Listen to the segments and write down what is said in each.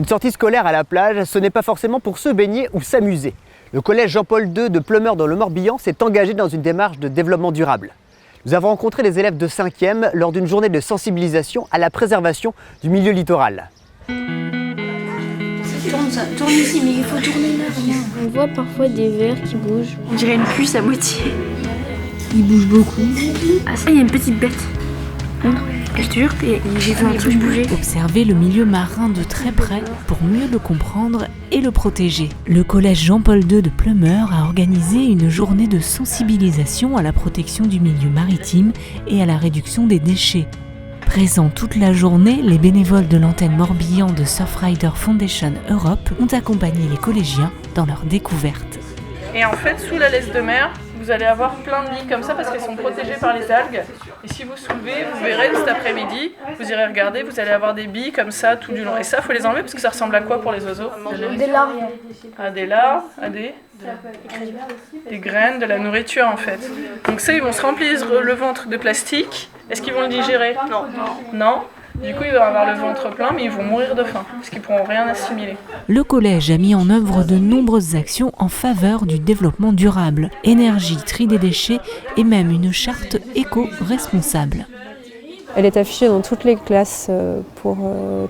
Une sortie scolaire à la plage, ce n'est pas forcément pour se baigner ou s'amuser. Le collège Jean-Paul II de Pleumeur dans le Morbihan s'est engagé dans une démarche de développement durable. Nous avons rencontré les élèves de 5e lors d'une journée de sensibilisation à la préservation du milieu littoral. Tourne ici, mais il faut tourner là. On voit parfois des vers qui bougent. On dirait une puce à moitié. Ils bougent beaucoup. Ah ça, il y a une petite bête. Je te jure que j'ai vu un truc bouger. Observer le milieu marin de très près pour mieux le comprendre et le protéger. Le collège Jean-Paul II de Pleumeur a organisé une journée de sensibilisation à la protection du milieu maritime et à la réduction des déchets. Présents toute la journée, les bénévoles de l'antenne Morbihan de Surfrider Foundation Europe ont accompagné les collégiens dans leur découverte. Et en fait, sous la laisse de mer, vous allez avoir plein de billes comme ça parce qu'elles sont protégées par les algues. Et si vous soulevez, vous verrez cet après-midi, vous irez regarder, vous allez avoir des billes comme ça tout du long. Et ça, il faut les enlever parce que ça ressemble à quoi pour les oiseaux? Des larves. À des larves, à des graines, de la nourriture en fait. Donc ça, ils vont se remplir le ventre de plastique. Est-ce qu'ils vont le digérer? Non. Non. Du coup, ils vont avoir le ventre plein, mais ils vont mourir de faim, parce qu'ils ne pourront rien assimiler. Le collège a mis en œuvre de nombreuses actions en faveur du développement durable. Énergie, tri des déchets et même une charte éco-responsable. Elle est affichée dans toutes les classes pour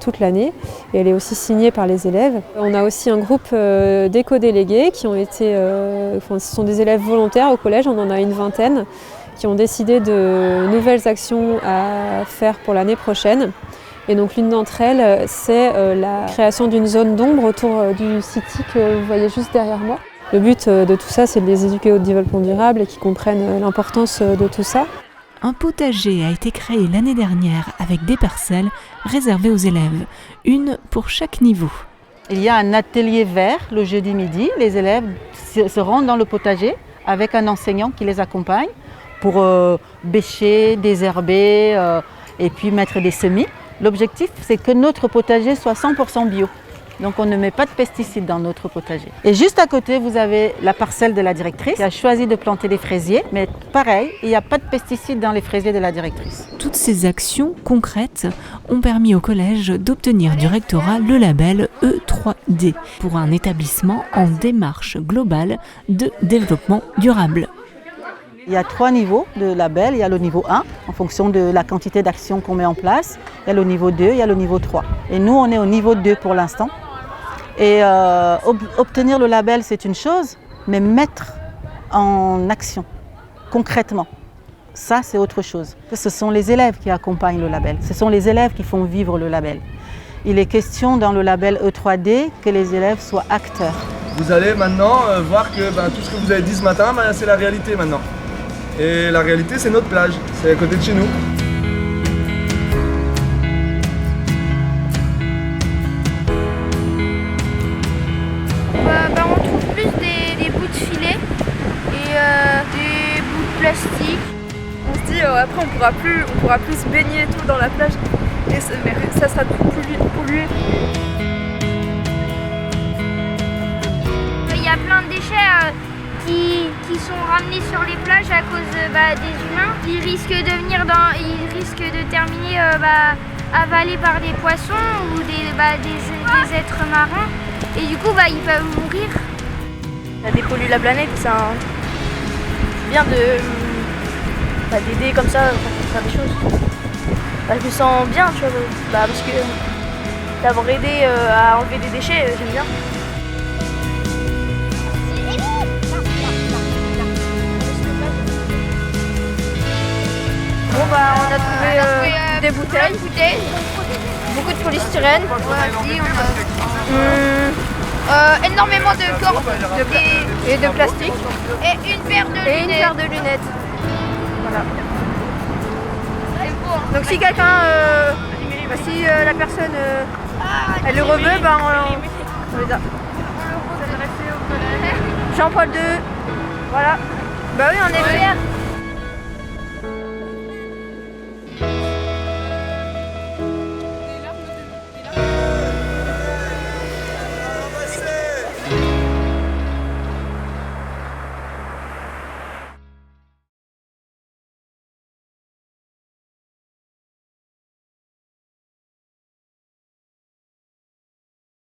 toute l'année et elle est aussi signée par les élèves. On a aussi un groupe d'éco-délégués qui ont été, ce sont des élèves volontaires au collège, on en a une vingtaine, qui ont décidé de nouvelles actions à faire pour l'année prochaine. Et donc l'une d'entre elles, c'est la création d'une zone d'ombre autour du City que vous voyez juste derrière moi. Le but de tout ça, c'est de les éduquer au développement durable et qu'ils comprennent l'importance de tout ça. Un potager a été créé l'année dernière avec des parcelles réservées aux élèves, une pour chaque niveau. Il y a un atelier vert le jeudi midi. Les élèves se rendent dans le potager avec un enseignant qui les accompagne pour bêcher, désherber et puis mettre des semis. L'objectif, c'est que notre potager soit 100% bio. Donc on ne met pas de pesticides dans notre potager. Et juste à côté, vous avez la parcelle de la directrice qui a choisi de planter des fraisiers. Mais pareil, il n'y a pas de pesticides dans les fraisiers de la directrice. Toutes ces actions concrètes ont permis au collège d'obtenir du rectorat le label E3D pour un établissement en démarche globale de développement durable. Il y a 3 niveaux de label. Il y a le niveau 1, en fonction de la quantité d'actions qu'on met en place. Il y a le niveau 2, il y a le niveau 3. Et nous, on est au niveau 2 pour l'instant. Et obtenir le label, c'est une chose, mais mettre en action, concrètement, ça, c'est autre chose. Ce sont les élèves qui accompagnent le label. Ce sont les élèves qui font vivre le label. Il est question dans le label E3D que les élèves soient acteurs. Vous allez maintenant voir que tout ce que vous avez dit ce matin, c'est la réalité maintenant. Et la réalité, c'est notre plage, c'est à côté de chez nous. On trouve plus des bouts de filet et des bouts de plastique. On se dit après on pourra plus se baigner et tout dans la plage et ça sera tout pollué. Il y a plein de déchets qui sont ramenés sur les plages à cause des humains. Ils risquent de terminer avalés par des poissons ou des êtres marins. Et du coup, ils peuvent mourir. Ça dépollue la planète, c'est bien d'aider comme ça pour faire des choses. Je me sens bien, tu vois, parce que d'avoir aidé à enlever des déchets, j'aime bien. On a trouvé des bouteilles, beaucoup de polystyrène, Énormément de cordes et de plastique et une paire de lunettes. Voilà. C'est beau, hein. Donc si quelqu'un, si la personne elle le reveut, on les a. Jean-Paul II, voilà. Oui, on est fiers.